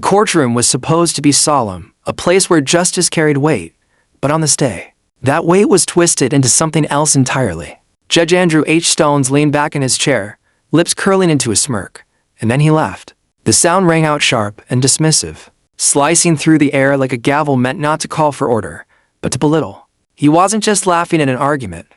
courtroom was supposed to be solemn, a place where justice carried weight, but on this day, that weight was twisted into something else entirely. Judge Andrew H. Stones leaned back in his chair, lips curling into a smirk, and then he laughed. The sound rang out sharp and dismissive, slicing through the air like a gavel meant not to call for order, but to belittle. He wasn't just laughing at an argument.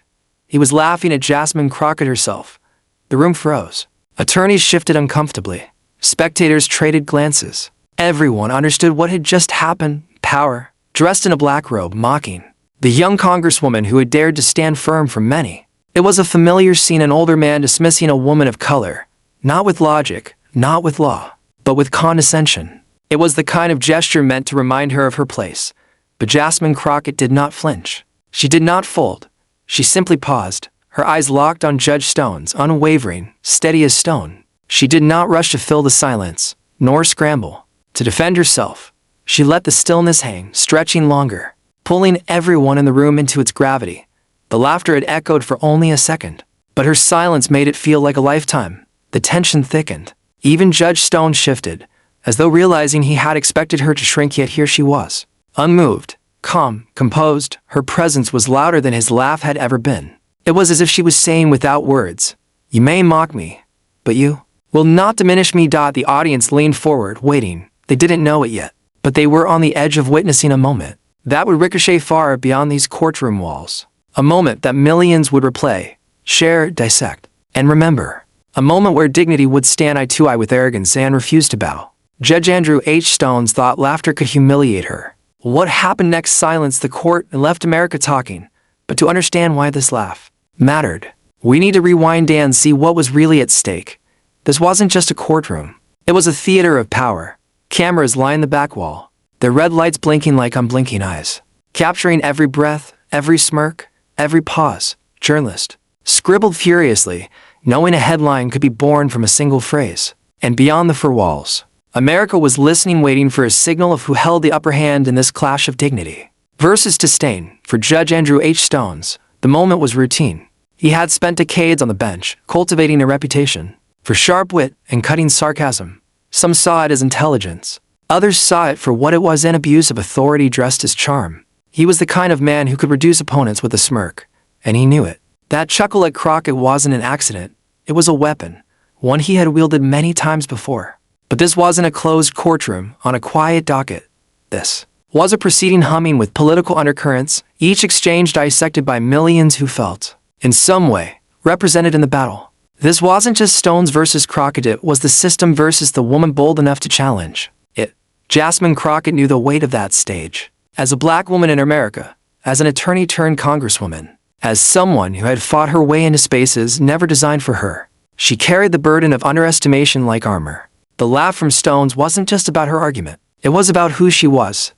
He was laughing at Jasmine Crockett herself. The room froze. Attorneys shifted uncomfortably. Spectators traded glances. Everyone understood what had just happened. Power, dressed in a black robe, mocking the young congresswoman who had dared to stand firm for many. It was a familiar scene, an older man dismissing a woman of color, not with logic, not with law, but with condescension. It was the kind of gesture meant to remind her of her place. But Jasmine Crockett did not flinch. She did not fold. She simply paused, her eyes locked on Judge Stones, unwavering, steady as stone. She did not rush to fill the silence, nor scramble to defend herself. She let the stillness hang, stretching longer, pulling everyone in the room into its gravity. The laughter had echoed for only a second, but her silence made it feel like a lifetime. The tension thickened. Even Judge Stone shifted, as though realizing he had expected her to shrink, yet here she was. Unmoved, calm, composed, her presence was louder than his laugh had ever been. It was as if she was saying without words, "You may mock me, but you will not diminish me." The audience leaned forward, waiting. They didn't know it yet, but they were on the edge of witnessing a moment that would ricochet far beyond these courtroom walls. A moment that millions would replay, share, dissect, and remember. A moment where dignity would stand eye to eye with arrogance and refuse to bow. Judge Andrew H. Stones thought laughter could humiliate her. What happened next silenced the court and left America talking. But to understand why this laugh mattered, we need to rewind and see what was really at stake. This wasn't just a courtroom. It was a theater of power. Cameras lined the back wall, their red lights blinking like unblinking eyes, capturing every breath, every smirk, every pause. Journalists scribbled furiously, knowing a headline could be born from a single phrase. And beyond the four walls, America was listening, waiting for a signal of who held the upper hand in this clash of dignity versus disdain. For Judge Andrew H. Stones, the moment was routine. He had spent decades on the bench, cultivating a reputation for sharp wit and cutting sarcasm. Some saw it as intelligence. Others saw it for what it was, an abuse of authority dressed as charm. He was the kind of man who could reduce opponents with a smirk, and he knew it. That chuckle at Crockett wasn't an accident. It was a weapon, one he had wielded many times before. But this wasn't a closed courtroom on a quiet docket. This was a proceeding humming with political undercurrents, each exchange dissected by millions who felt, in some way, represented in the battle. This wasn't just Stones versus Crockett, it was the system versus the woman bold enough to challenge it. Jasmine Crockett knew the weight of that stage. As a black woman in America, as an attorney turned congresswoman, as someone who had fought her way into spaces never designed for her, she carried the burden of underestimation like armor. The laugh from Stones wasn't just about her argument. It was about who she was,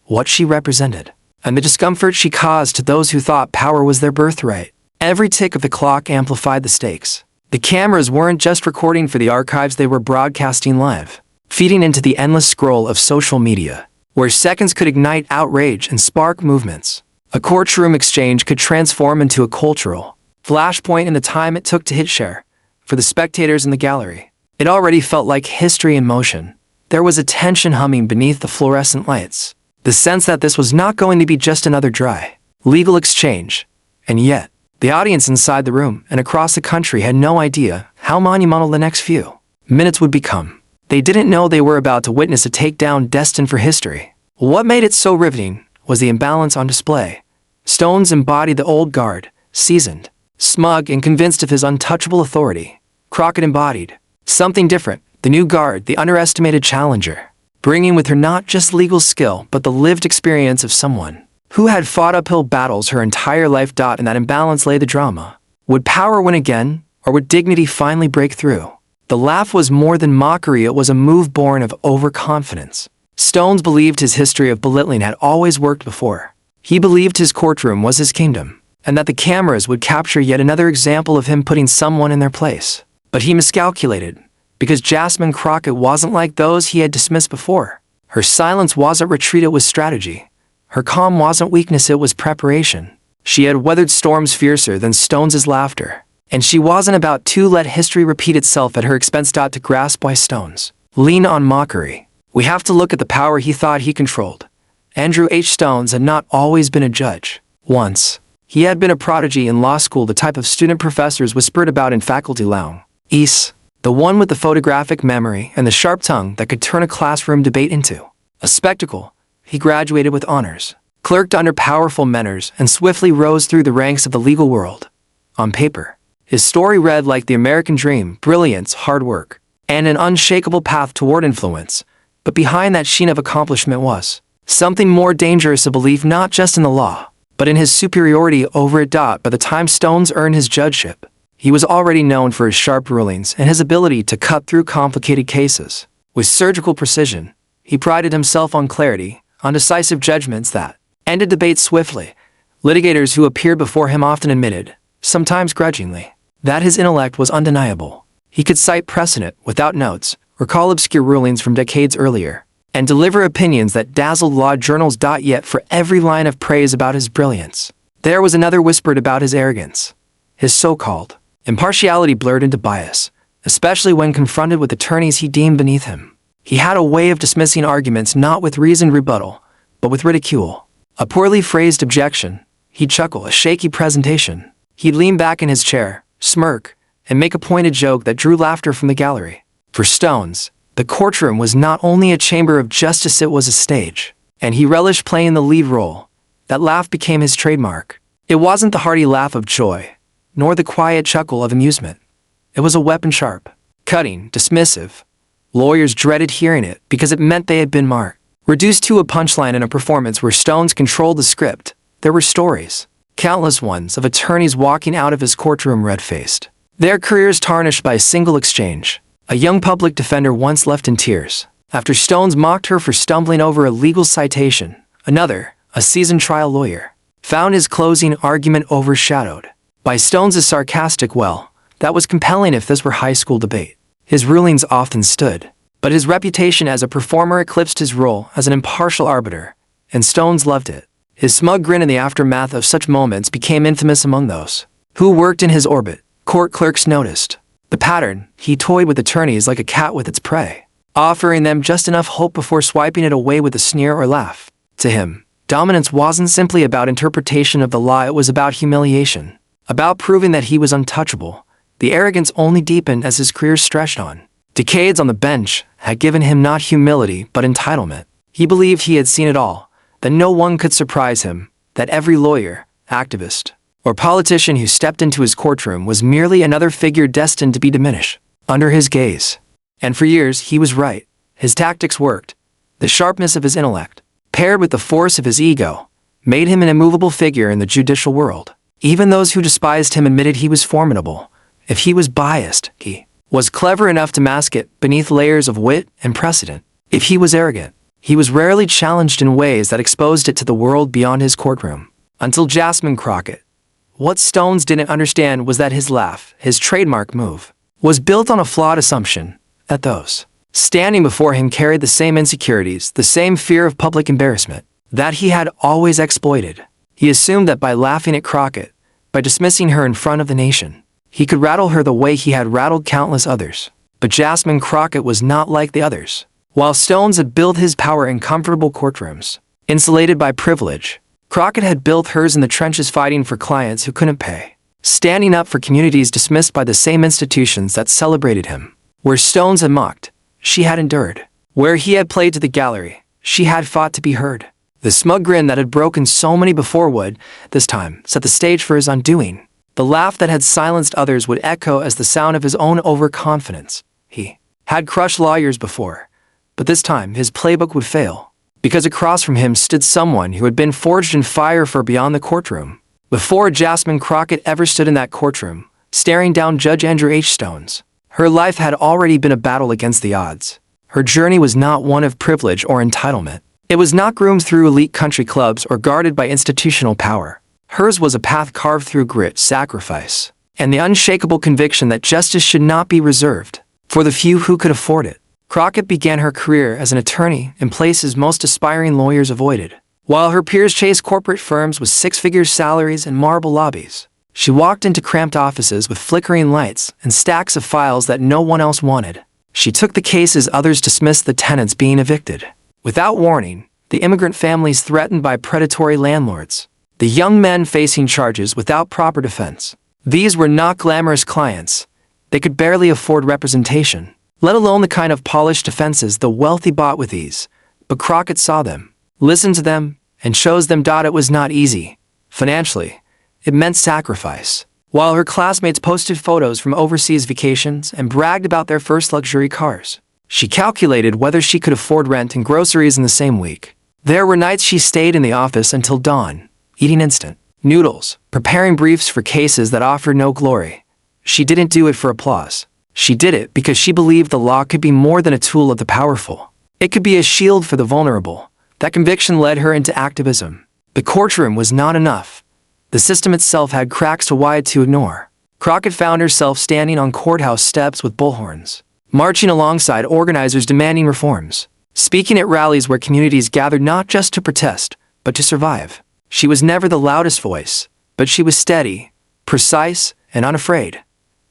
what she represented, and the discomfort she caused to those who thought power was their birthright. Every tick of the clock amplified the stakes. The cameras weren't just recording for the archives, they were broadcasting live, feeding into the endless scroll of social media, where seconds could ignite outrage and spark movements. A courtroom exchange could transform into a cultural flashpoint in the time it took to hit share. For the spectators in the gallery, it already felt like history in motion. There was a tension humming beneath the fluorescent lights, the sense that this was not going to be just another dry, legal exchange. And yet, the audience inside the room and across the country had no idea how monumental the next few minutes would become. They didn't know they were about to witness a takedown destined for history. What made it so riveting was the imbalance on display. Stones embodied the old guard, seasoned, smug, and convinced of his untouchable authority. Crockett embodied something different, the new guard, the underestimated challenger, bringing with her not just legal skill but the lived experience of someone who had fought uphill battles her entire life. In that imbalance lay the drama. Would power win again, or would dignity finally break through? The laugh was more than mockery, it was a move born of overconfidence. Stones believed his history of belittling had always worked before. He believed his courtroom was his kingdom, and that the cameras would capture yet another example of him putting someone in their place. But he miscalculated, because Jasmine Crockett wasn't like those he had dismissed before. Her silence wasn't retreat, it was strategy. Her calm wasn't weakness, it was preparation. She had weathered storms fiercer than Stones' laughter, and she wasn't about to let history repeat itself at her expense. To grasp why Stones leaned on mockery We have to look at the power he thought he controlled. Andrew H. Stones had not always been a judge. Once, he had been a prodigy in law school, the type of student professors whispered about in faculty lounges. The one with the photographic memory and the sharp tongue that could turn a classroom debate into a spectacle. He graduated with honors, clerked under powerful mentors, and swiftly rose through the ranks of the legal world. On paper, his story read like the American dream: brilliance, hard work, and an unshakable path toward influence. But behind that sheen of accomplishment was something more dangerous, a belief not just in the law, but in his superiority over it. By the time Stones earned his judgeship, he was already known for his sharp rulings and his ability to cut through complicated cases with surgical precision. He prided himself on clarity, on decisive judgments that ended debates swiftly. Litigators who appeared before him often admitted, sometimes grudgingly, that his intellect was undeniable. He could cite precedent without notes, recall obscure rulings from decades earlier, and deliver opinions that dazzled law journals. Yet for every line of praise about his brilliance, there was another whispered about his arrogance. His so-called impartiality blurred into bias, especially when confronted with attorneys he deemed beneath him. He had a way of dismissing arguments not with reasoned rebuttal, but with ridicule. A poorly phrased objection, he'd chuckle; a shaky presentation, he'd lean back in his chair, smirk, and make a pointed joke that drew laughter from the gallery. For Stones, the courtroom was not only a chamber of justice, it was a stage, and he relished playing the lead role. That laugh became his trademark. It wasn't the hearty laugh of joy, nor the quiet chuckle of amusement. It was a weapon, sharp, cutting, dismissive. Lawyers dreaded hearing it because it meant they had been marked. Reduced to a punchline in a performance where Stones controlled the script, there were stories, countless ones, of attorneys walking out of his courtroom red-faced, their careers tarnished by a single exchange. A young public defender once left in tears after Stones mocked her for stumbling over a legal citation. Another, a seasoned trial lawyer, found his closing argument overshadowed by Stones' sarcastic, "Well, that was compelling if this were high school debate." His rulings often stood, but his reputation as a performer eclipsed his role as an impartial arbiter, and Stones loved it. His smug grin in the aftermath of such moments became infamous among those who worked in his orbit. Court clerks noticed the pattern. He toyed with attorneys like a cat with its prey, offering them just enough hope before swiping it away with a sneer or laugh. To him, dominance wasn't simply about interpretation of the law, it was about humiliation, about proving that he was untouchable. The arrogance only deepened as his career stretched on. Decades on the bench had given him not humility but entitlement. He believed he had seen it all, that no one could surprise him, that every lawyer, activist, or politician who stepped into his courtroom was merely another figure destined to be diminished under his gaze. And for years he was right. His tactics worked. The sharpness of his intellect, paired with the force of his ego, made him an immovable figure in the judicial world. Even those who despised him admitted he was formidable. If he was biased, he was clever enough to mask it beneath layers of wit and precedent. If he was arrogant, he was rarely challenged in ways that exposed it to the world beyond his courtroom. Until Jasmine Crockett. What Stones didn't understand was that his laugh, his trademark move, was built on a flawed assumption that those standing before him carried the same insecurities, the same fear of public embarrassment that he had always exploited. He assumed that by laughing at Crockett, by dismissing her in front of the nation, he could rattle her the way he had rattled countless others. But Jasmine Crockett was not like the others. While Stones had built his power in comfortable courtrooms, insulated by privilege, Crockett had built hers in the trenches, fighting for clients who couldn't pay, standing up for communities dismissed by the same institutions that celebrated him. Where Stones had mocked, she had endured. Where he had played to the gallery, she had fought to be heard. The smug grin that had broken so many before would, this time, set the stage for his undoing. The laugh that had silenced others would echo as the sound of his own overconfidence. He had crushed lawyers before, but this time his playbook would fail, because across from him stood someone who had been forged in fire for beyond the courtroom. Before Jasmine Crockett ever stood in that courtroom, staring down Judge Andrew H. Stones, her life had already been a battle against the odds. Her journey was not one of privilege or entitlement. It was not groomed through elite country clubs or guarded by institutional power. Hers was a path carved through grit, sacrifice, and the unshakable conviction that justice should not be reserved for the few who could afford it. Crockett began her career as an attorney in places most aspiring lawyers avoided. While her peers chased corporate firms with six-figure salaries and marble lobbies, she walked into cramped offices with flickering lights and stacks of files that no one else wanted. She took the case as others dismissed the tenants being evicted. Without warning, the immigrant families threatened by predatory landlords. The young men facing charges without proper defense. These were not glamorous clients. They could barely afford representation, let alone the kind of polished defenses the wealthy bought with ease. But Crockett saw them, listened to them, and chose them. It was not easy. Financially, it meant sacrifice. While her classmates posted photos from overseas vacations and bragged about their first luxury cars, she calculated whether she could afford rent and groceries in the same week. There were nights she stayed in the office until dawn, eating instant noodles, preparing briefs for cases that offered no glory. She didn't do it for applause. She did it because she believed the law could be more than a tool of the powerful. It could be a shield for the vulnerable. That conviction led her into activism. The courtroom was not enough. The system itself had cracks too wide to ignore. Crockett found herself standing on courthouse steps with bullhorns, marching alongside organizers demanding reforms, speaking at rallies where communities gathered not just to protest, but to survive. She was never the loudest voice, but she was steady, precise, and unafraid.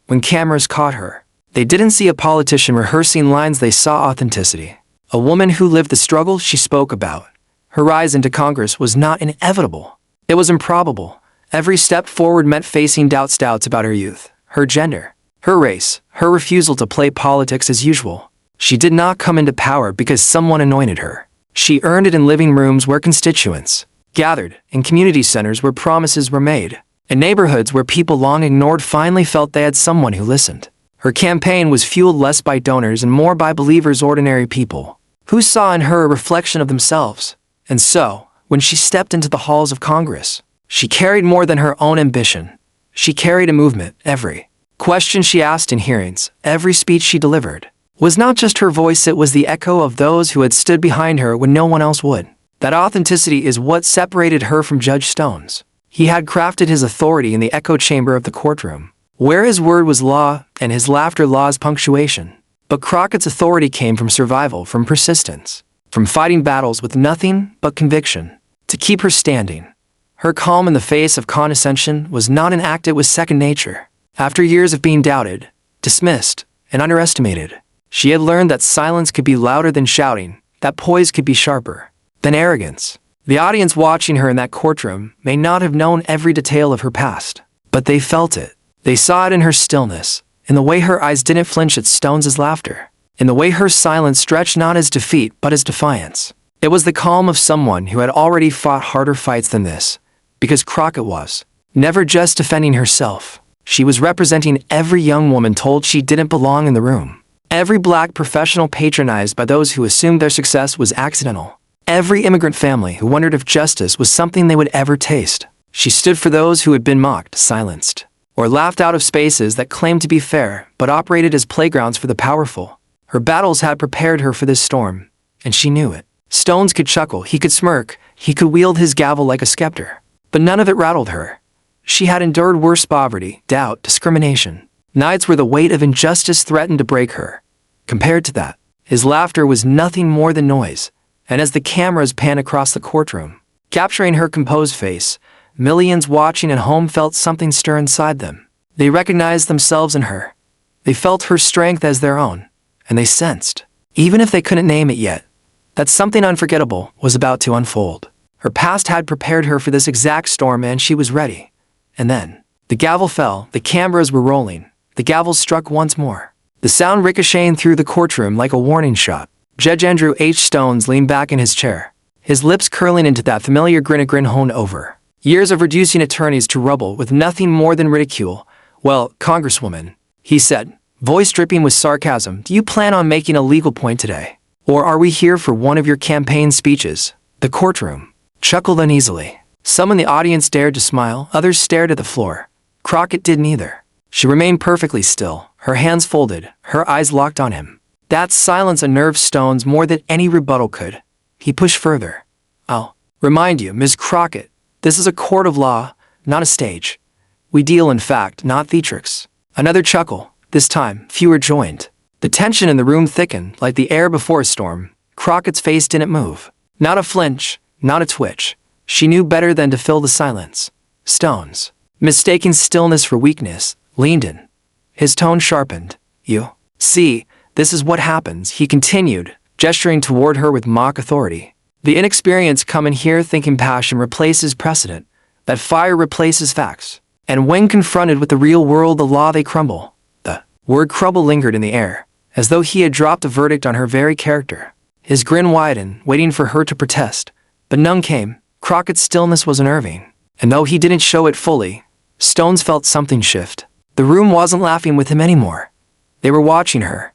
When cameras caught her, they didn't see a politician rehearsing lines, they saw authenticity. A woman who lived the struggle she spoke about. Her rise into Congress was not inevitable. It was improbable. Every step forward meant facing doubts about her youth, her gender, her race, her refusal to play politics as usual. She did not come into power because someone anointed her. She earned it in living rooms where constituents gathered, in community centers where promises were made, in neighborhoods where people long ignored finally felt they had someone who listened. Her campaign was fueled less by donors and more by believers, ordinary people, who saw in her a reflection of themselves. And so, when she stepped into the halls of Congress, she carried more than her own ambition. She carried a movement. Every question she asked in hearings, every speech she delivered, was not just her voice, it was the echo of those who had stood behind her when no one else would. That authenticity is what separated her from Judge Stones. He had crafted his authority in the echo chamber of the courtroom, where his word was law and his laughter law's punctuation. But Crockett's authority came from survival, from persistence, from fighting battles with nothing but conviction to keep her standing. Her calm in the face of condescension was not an act, it was second nature. After years of being doubted, dismissed, and underestimated, she had learned that silence could be louder than shouting, that poise could be sharper than arrogance. The audience watching her in that courtroom may not have known every detail of her past, but they felt it. They saw it in her stillness, in the way her eyes didn't flinch at Stones' laughter, in the way her silence stretched not as defeat but as defiance. It was the calm of someone who had already fought harder fights than this, because Crockett was never just defending herself. She was representing every young woman told she didn't belong in the room, every black professional patronized by those who assumed their success was accidental, every immigrant family who wondered if justice was something they would ever taste. She stood for those who had been mocked, silenced, or laughed out of spaces that claimed to be fair but operated as playgrounds for the powerful. Her battles had prepared her for this storm, and she knew it. Stones could chuckle, he could smirk, he could wield his gavel like a scepter, but none of it rattled her. She had endured worse: poverty, doubt, discrimination, nights where the weight of injustice threatened to break her. Compared to that, his laughter was nothing more than noise. And as the cameras panned across the courtroom, capturing her composed face, millions watching at home felt something stir inside them. They recognized themselves in her. They felt her strength as their own, and they sensed, even if they couldn't name it yet, that something unforgettable was about to unfold. Her past had prepared her for this exact storm, and she was ready. And then, the gavel fell, the cameras were rolling, the gavel struck once more, the sound ricocheting through the courtroom like a warning shot. Judge Andrew H. Stones leaned back in his chair, his lips curling into that familiar grin, a grin honed over years of reducing attorneys to rubble with nothing more than ridicule. "Well, Congresswoman," he said, voice dripping with sarcasm, "do you plan on making a legal point today? Or are we here for one of your campaign speeches?" The courtroom chuckled uneasily. Some in the audience dared to smile, others stared at the floor. Crockett didn't either. She remained perfectly still, her hands folded, her eyes locked on him. That silence unnerved Stones more than any rebuttal could. He pushed further. "I'll remind you, Ms. Crockett, this is a court of law, not a stage. We deal in fact, not theatrics." Another chuckle. This time, fewer joined. The tension in the room thickened, like the air before a storm. Crockett's face didn't move. Not a flinch, not a twitch. She knew better than to fill the silence. Stones, mistaking stillness for weakness, leaned in. His tone sharpened. "You see, This is what happens, he continued, gesturing toward her with mock authority. The inexperienced come in here thinking passion replaces precedent, that fire replaces facts. And when confronted with the real world, the law, they crumble. The word crumble lingered in the air, as though he had dropped a verdict on her very character. His grin widened, waiting for her to protest. But none came. Crockett's stillness was unnerving. And though he didn't show it fully, Stones felt something shift. The room wasn't laughing with him anymore. They were watching her.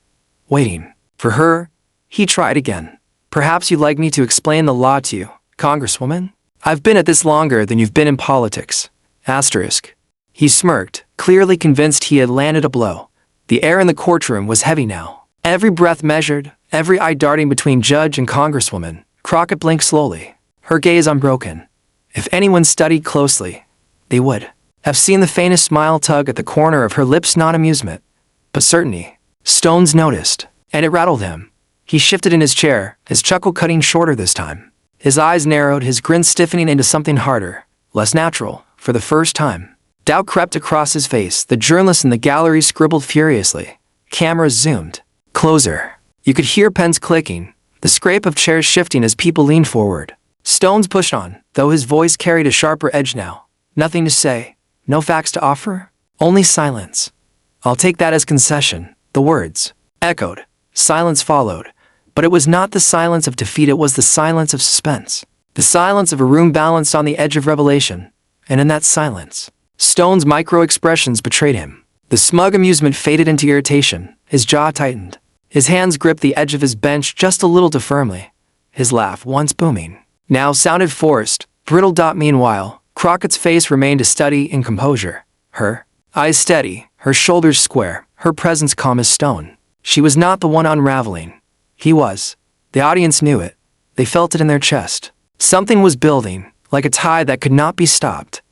Waiting. For her. He tried again. Perhaps you'd like me to explain the law to you, Congresswoman? I've been at this longer than you've been in politics. Asterisk. He smirked, clearly convinced he had landed a blow. The air in the courtroom was heavy now. Every breath measured, every eye darting between judge and Congresswoman. Crockett blinked slowly, her gaze unbroken. If anyone studied closely, they would have seen the faintest smile tug at the corner of her lips, not amusement, but certainty. Stones noticed, and it rattled him. He shifted in his chair, his chuckle cutting shorter this time. His eyes narrowed, his grin stiffening into something harder, less natural, for the first time. Doubt crept across his face. The journalists in the gallery scribbled furiously. Cameras zoomed closer. You could hear pens clicking, the scrape of chairs shifting as people leaned forward. Stones pushed on, though his voice carried a sharper edge now. Nothing to say, no facts to offer, only silence. I'll take that as concession, the words echoed. Silence followed, but it was not the silence of defeat, it was the silence of suspense. The silence of a room balanced on the edge of revelation. And in that silence, Stone's micro-expressions betrayed him. The smug amusement faded into irritation, his jaw tightened. His hands gripped the edge of his bench just a little too firmly. His laugh, once booming, now sounded forced, brittle. Meanwhile, Crockett's face remained a study in composure. Her eyes steady, her shoulders square, her presence calm as stone. She was not the one unraveling. He was. The audience knew it. They felt it in their chest. Something was building, like a tide that could not be stopped.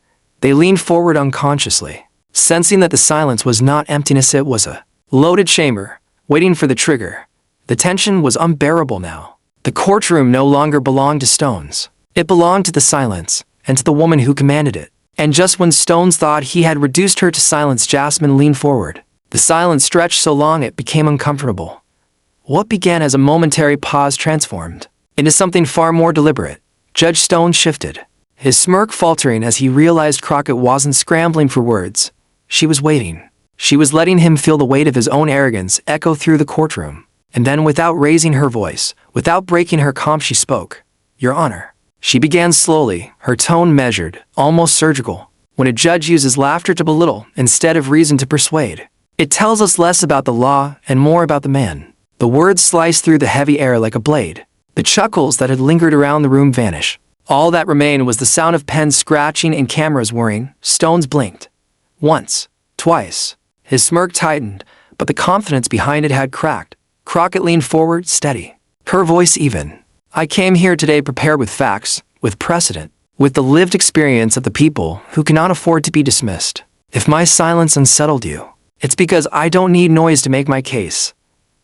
They leaned forward unconsciously, sensing that the silence was not emptiness, it was a loaded chamber, waiting for the trigger. The tension was unbearable now. The courtroom no longer belonged to Stones. It belonged to the silence, and to the woman who commanded it. And just when Stones thought he had reduced her to silence, Jasmine leaned forward. The silence stretched so long it became uncomfortable. What began as a momentary pause transformed into something far more deliberate. Judge Stones shifted, his smirk faltering as he realized Crockett wasn't scrambling for words. She was waiting. She was letting him feel the weight of his own arrogance echo through the courtroom. And then, without raising her voice, without breaking her calm, she spoke. Your Honor. She began slowly, her tone measured, almost surgical. When a judge uses laughter to belittle instead of reason to persuade, it tells us less about the law and more about the man. The words sliced through the heavy air like a blade. The chuckles that had lingered around the room vanished. All that remained was the sound of pens scratching and cameras whirring. Stones blinked. Once. Twice. His smirk tightened, but the confidence behind it had cracked. Crockett leaned forward, steady, her voice even. I came here today prepared with facts, with precedent, with the lived experience of the people who cannot afford to be dismissed. If my silence unsettled you, it's because I don't need noise to make my case.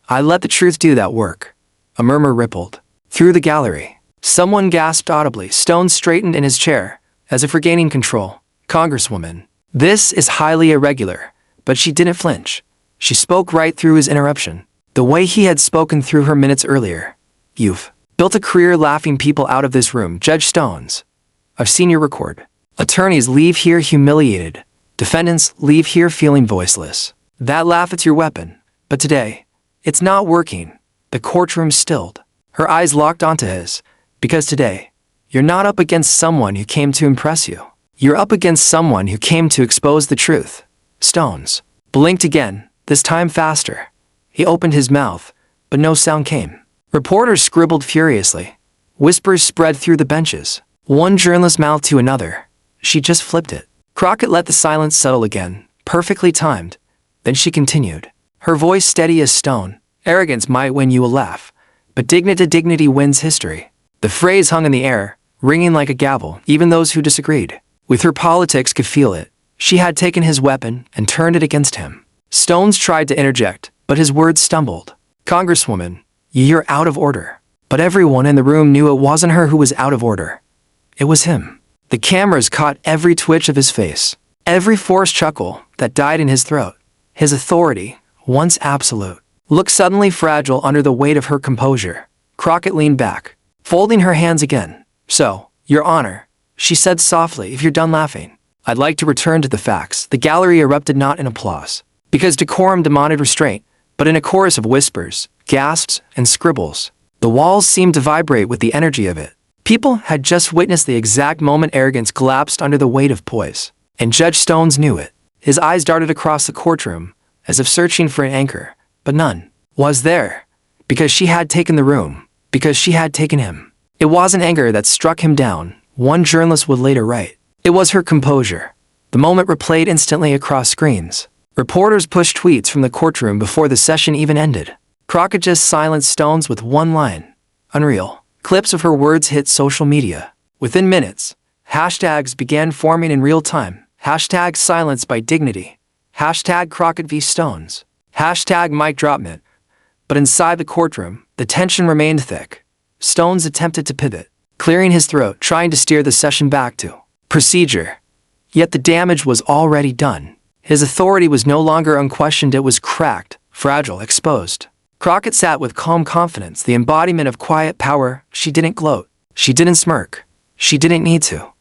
I let the truth do that work. A murmur rippled through the gallery. Someone gasped audibly. Stones straightened in his chair, as if regaining control. Congresswoman, this is highly irregular. But she didn't flinch. She spoke right through his interruption, the way he had spoken through her minutes earlier. You've built a career laughing people out of this room, Judge Stones. I've seen your record. Attorneys leave here humiliated. Defendants leave here feeling voiceless. That laugh, it's your weapon. But today, it's not working. The courtroom stilled. Her eyes locked onto his. Because today, you're not up against someone who came to impress you. You're up against someone who came to expose the truth. Stones blinked again, this time faster. He opened his mouth, but no sound came. Reporters scribbled furiously. Whispers spread through the benches. One journalist mouthed to another. She just flipped it. Crockett let the silence settle again, perfectly timed. Then she continued, her voice steady as stone. Arrogance might win you a laugh, but dignity wins history. The phrase hung in the air, ringing like a gavel. Even those who disagreed with her politics could feel it. She had taken his weapon and turned it against him. Stones tried to interject, but his words stumbled. Congresswoman, you're out of order. But everyone in the room knew it wasn't her who was out of order. It was him. The cameras caught every twitch of his face, every forced chuckle that died in his throat. His authority, once absolute, looked suddenly fragile under the weight of her composure. Crockett leaned back, folding her hands again. "So, Your Honor," she said softly, "if you're done laughing, I'd like to return to the facts." The gallery erupted not in applause, because decorum demanded restraint, but in a chorus of whispers, gasps, and scribbles. The walls seemed to vibrate with the energy of it. People had just witnessed the exact moment arrogance collapsed under the weight of poise. And Judge Stones knew it. His eyes darted across the courtroom, as if searching for an anchor, but none was there. Because she had taken the room. Because she had taken him. It wasn't anger that struck him down, one journalist would later write. It was her composure. The moment replayed instantly across screens. Reporters pushed tweets from the courtroom before the session even ended. Crockett just silenced Stones with one line. Unreal. Clips of her words hit social media. Within minutes, hashtags began forming in real time. Hashtag silence by dignity. Hashtag Crockett v. Stones. Hashtag mic drop minute. But inside the courtroom, the tension remained thick. Stones attempted to pivot, clearing his throat, trying to steer the session back to procedure. Yet the damage was already done. His authority was no longer unquestioned, it was cracked, fragile, exposed. Crockett sat with calm confidence, the embodiment of quiet power. She didn't gloat. She didn't smirk. She didn't need to.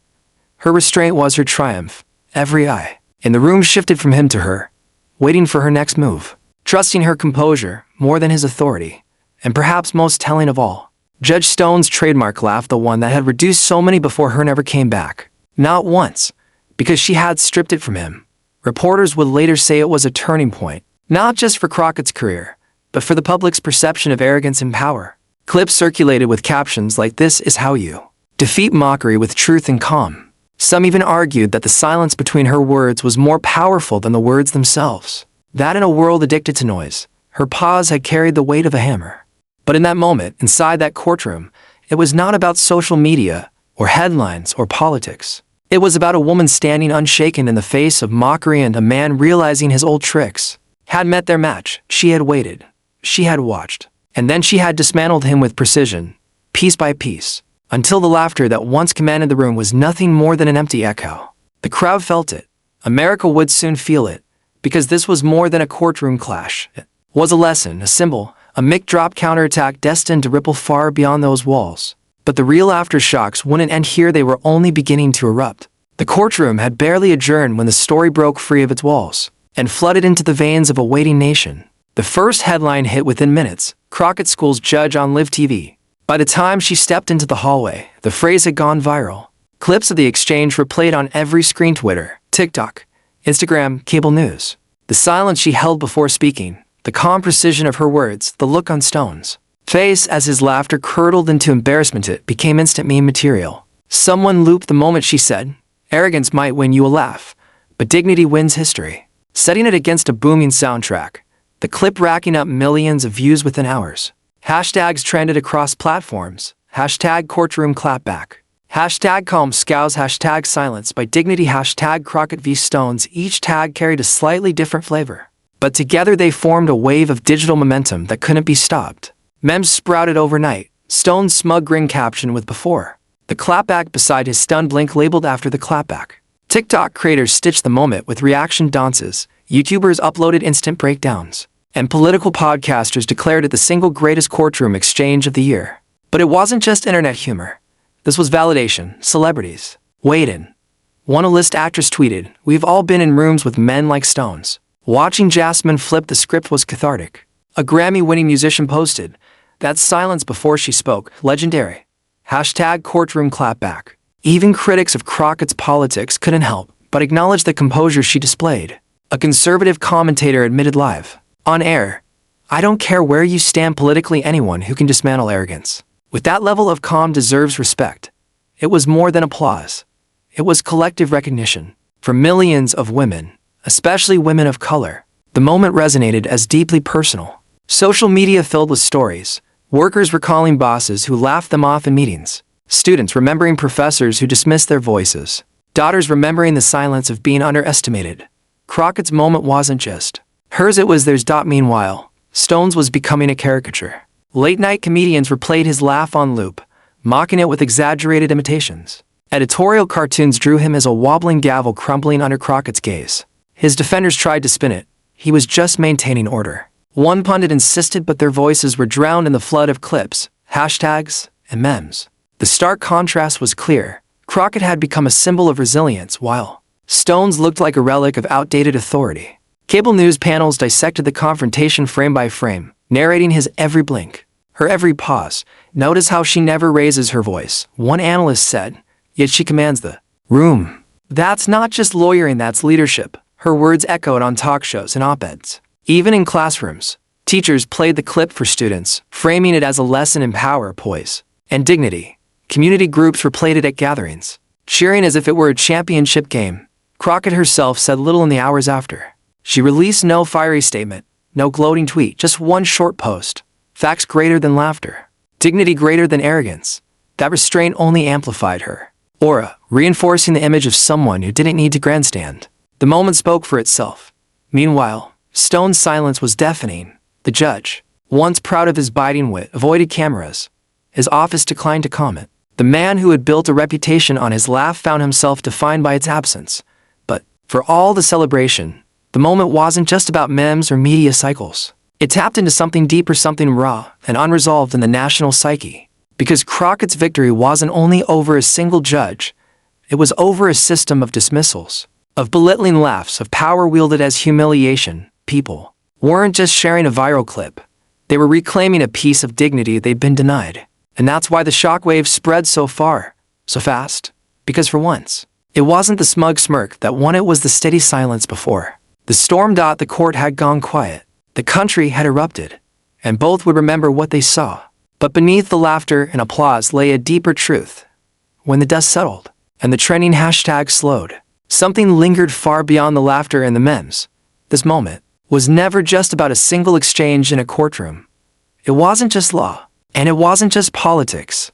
Her restraint was her triumph. Every eye in the room shifted from him to her, waiting for her next move, trusting her composure more than his authority. And perhaps most telling of all, Judge Stone's trademark laugh, the one that had reduced so many before her, never came back. Not once, because she had stripped it from him. Reporters would later say it was a turning point, not just for Crockett's career, but for the public's perception of arrogance and power. Clips circulated with captions like, "This is how you defeat mockery with truth and calm." Some even argued that the silence between her words was more powerful than the words themselves. That in a world addicted to noise, her pause had carried the weight of a hammer. But in that moment, inside that courtroom, it was not about social media, or headlines, or politics. It was about a woman standing unshaken in the face of mockery and a man realizing his old tricks had met their match. She had waited. She had watched. And then she had dismantled him with precision, piece by piece, until the laughter that once commanded the room was nothing more than an empty echo. The crowd felt it. America would soon feel it, because this was more than a courtroom clash. It was a lesson, a symbol, a mic drop counterattack destined to ripple far beyond those walls. But the real aftershocks wouldn't end here, they were only beginning to erupt. The courtroom had barely adjourned when the story broke free of its walls and flooded into the veins of a waiting nation. The first headline hit within minutes: Crockett schools judge on live TV. By the time she stepped into the hallway, the phrase had gone viral. Clips of the exchange were played on every screen: Twitter, TikTok, Instagram, cable news. The silence she held before speaking, the calm precision of her words, the look on Stone's face as his laughter curdled into embarrassment, it became instant meme material. Someone looped the moment she said, "Arrogance might win you a laugh, but dignity wins history," setting it against a booming soundtrack. The clip racking up millions of views within hours. Hashtags trended across platforms. Hashtag courtroom clapback. Hashtag calm scows. Hashtag silence by dignity. Hashtag Crockett v. Stones. Each tag carried a slightly different flavor, but together they formed a wave of digital momentum that couldn't be stopped. Memes sprouted overnight. Stone's smug grin caption with "before the clapback" beside his stunned blink labeled "after the clapback." TikTok creators stitched the moment with reaction dances. YouTubers uploaded instant breakdowns. And political podcasters declared it the single greatest courtroom exchange of the year. But it wasn't just internet humor. This was validation. Celebrities weighed in. One A-list actress tweeted, "We've all been in rooms with men like Stones. Watching Jasmine flip the script was cathartic." A Grammy-winning musician posted, "That silence before she spoke, legendary." Hashtag courtroom clapback. Even critics of Crockett's politics couldn't help but acknowledge the composure she displayed. A conservative commentator admitted live on air, "I don't care where you stand politically, anyone who can dismantle arrogance with that level of calm deserves respect." It was more than applause. It was collective recognition. For millions of women, especially women of color, the moment resonated as deeply personal. Social media filled with stories, workers recalling bosses who laughed them off in meetings, students remembering professors who dismissed their voices, daughters remembering the silence of being underestimated. Crockett's moment wasn't just hers, it was theirs. Meanwhile, Stones was becoming a caricature. Late-night comedians replayed his laugh on loop, mocking it with exaggerated imitations. Editorial cartoons drew him as a wobbling gavel crumbling under Crockett's gaze. His defenders tried to spin it. He was just maintaining order. One pundit insisted, but their voices were drowned in the flood of clips, hashtags, and memes. The stark contrast was clear. Crockett had become a symbol of resilience, while Stones looked like a relic of outdated authority. Cable news panels dissected the confrontation frame by frame, narrating his every blink, her every pause. Notice how she never raises her voice, one analyst said, yet she commands the room. That's not just lawyering, that's leadership. Her words echoed on talk shows and op-eds. Even in classrooms, teachers played the clip for students, framing it as a lesson in power, poise, and dignity. Community groups replayed it at gatherings, cheering as if it were a championship game. Crockett herself said little in the hours after. She released no fiery statement, no gloating tweet, just one short post. Facts greater than laughter. Dignity greater than arrogance. That restraint only amplified her aura, reinforcing the image of someone who didn't need to grandstand. The moment spoke for itself. Meanwhile, Stone's silence was deafening. The judge, once proud of his biting wit, avoided cameras. His office declined to comment. The man who had built a reputation on his laugh found himself defined by its absence. But, for all the celebration, the moment wasn't just about memes or media cycles. It tapped into something deeper, something raw and unresolved in the national psyche. Because Crockett's victory wasn't only over a single judge, it was over a system of dismissals, of belittling laughs, of power wielded as humiliation. People weren't just sharing a viral clip. They were reclaiming a piece of dignity they'd been denied. And that's why the shockwave spread so far, so fast. Because for once, it wasn't the smug smirk that won, it was the steady silence before the storm. The court had gone quiet. The country had erupted. And both would remember what they saw. But beneath the laughter and applause lay a deeper truth. When the dust settled, and the trending hashtag slowed, something lingered far beyond the laughter and the memes. This moment was never just about a single exchange in a courtroom. It wasn't just law, and it wasn't just politics.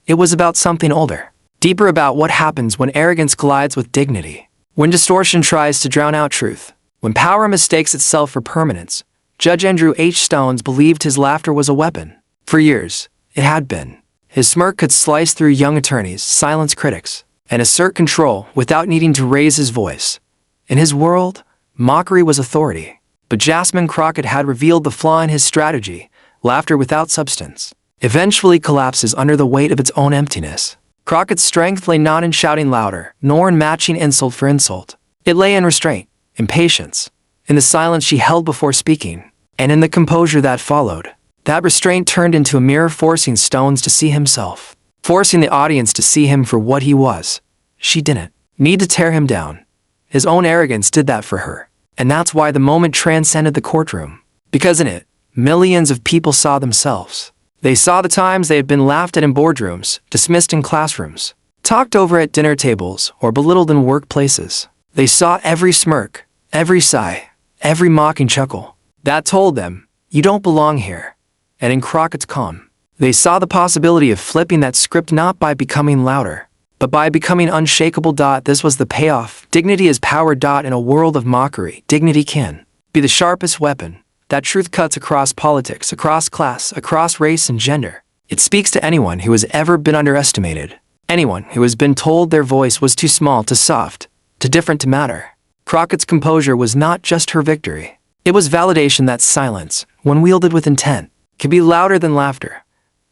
It was about something older, deeper, about what happens when arrogance collides with dignity, when distortion tries to drown out truth, when power mistakes itself for permanence. Judge Andrew H. Stones believed his laughter was a weapon. For years, it had been. His smirk could slice through young attorneys, silence critics, and assert control without needing to raise his voice. In his world, mockery was authority. But Jasmine Crockett had revealed the flaw in his strategy. Laughter without substance eventually collapses under the weight of its own emptiness. Crockett's strength lay not in shouting louder, nor in matching insult for insult. It lay in restraint, in patience, in the silence she held before speaking, and in the composure that followed. That restraint turned into a mirror, forcing Stones to see himself, forcing the audience to see him for what he was. She didn't need to tear him down. His own arrogance did that for her. And that's why the moment transcended the courtroom. Because in it, millions of people saw themselves. They saw the times they had been laughed at in boardrooms, dismissed in classrooms, talked over at dinner tables, or belittled in workplaces. They saw every smirk, every sigh, every mocking chuckle. That told them, you don't belong here. And in Crockett's calm, they saw the possibility of flipping that script, not by becoming louder, but by becoming unshakable. This was the payoff. Dignity is power. In a world of mockery, dignity can be the sharpest weapon. That truth cuts across politics, across class, across race and gender. It speaks to anyone who has ever been underestimated, anyone who has been told their voice was too small, too soft, too different to matter. Crockett's composure was not just her victory. It was validation that silence, when wielded with intent, can be louder than laughter.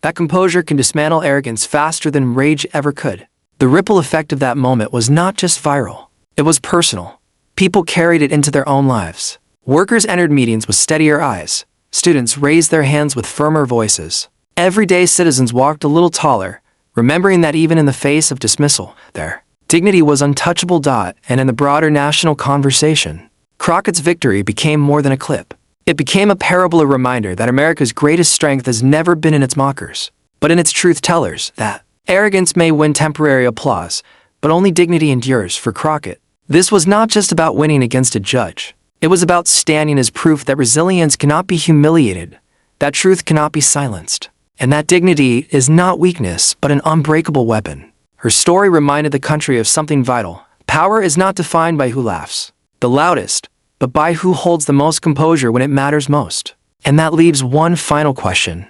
That composure can dismantle arrogance faster than rage ever could. The ripple effect of that moment was not just viral. It was personal. People carried it into their own lives. Workers entered meetings with steadier eyes. Students raised their hands with firmer voices. Everyday citizens walked a little taller, remembering that even in the face of dismissal, their dignity was untouchable. And in the broader national conversation, Crockett's victory became more than a clip. It became a parable, a reminder that America's greatest strength has never been in its mockers, but in its truth tellers. That arrogance may win temporary applause, but only dignity endures. For Crockett, this was not just about winning against a judge. It was about standing as proof that resilience cannot be humiliated, that truth cannot be silenced, and that dignity is not weakness but an unbreakable weapon. Her story reminded the country of something vital. Power is not defined by who laughs the loudest, but by who holds the most composure when it matters most. And that leaves one final question.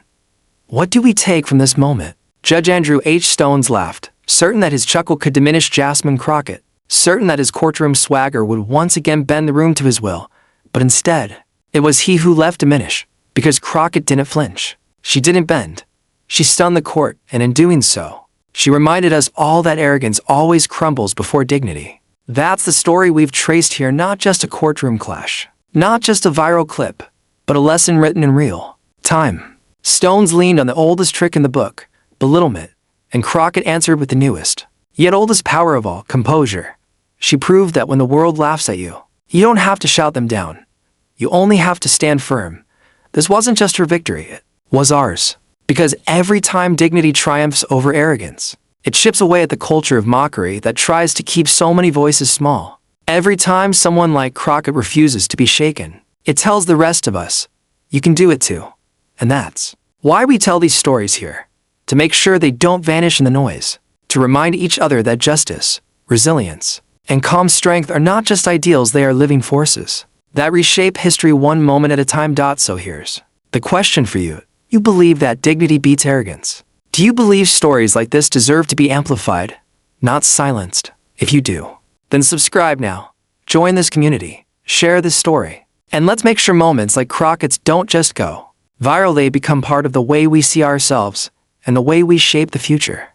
What do we take from this moment? Judge Andrew H. Stones laughed, certain that his chuckle could diminish Jasmine Crockett, certain that his courtroom swagger would once again bend the room to his will. But instead, It was he who left diminish, because Crockett didn't flinch. She didn't bend. She stunned the court, and in doing so, she reminded us all that arrogance always crumbles before dignity. That's the story we've traced here, not just a courtroom clash, not just a viral clip, but a lesson written in real time. Stones leaned on the oldest trick in the book, belittlement, and Crockett answered with the newest, yet oldest power of all, composure. She proved that when the world laughs at you, you don't have to shout them down. You only have to stand firm. This wasn't just her victory, it was ours. Because every time dignity triumphs over arrogance, it chips away at the culture of mockery that tries to keep so many voices small. Every time someone like Crockett refuses to be shaken, it tells the rest of us, you can do it too. And that's why we tell these stories here. To make sure they don't vanish in the noise. To remind each other that justice, resilience, and calm strength are not just ideals, they are living forces that reshape history one moment at a time. So here's the question for you. You believe that dignity beats arrogance? Do you believe stories like this deserve to be amplified, not silenced? If you do, then subscribe now. Join this community. Share this story. And let's make sure moments like Crockett's don't just go viral, they become part of the way we see ourselves and the way we shape the future.